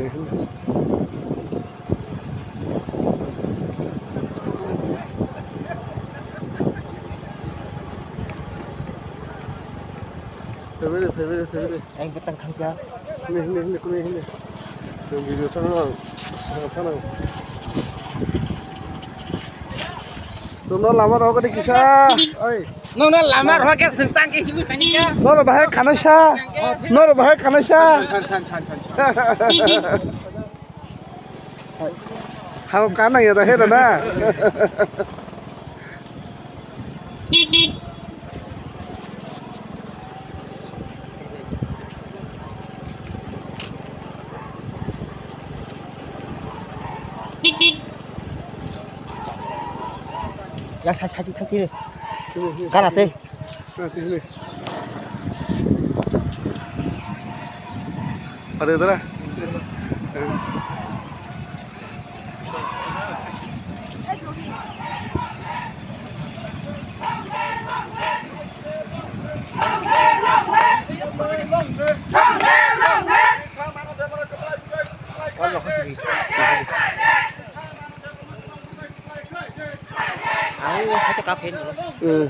Phải anh phải tăng tham gia 네. 그럼 비디오 촬영 상황. 너 라마 러 cái 기사. 어이. nó làm mà rồi cái sự tăng cái hiếu phải nhá 너로 바해 가나샤. 너로 바해 가나샤. 하고 까나야다 해라나. 야 차지 가라떼 ada 얘들아. 아우 살짝 카페 있는 거 응.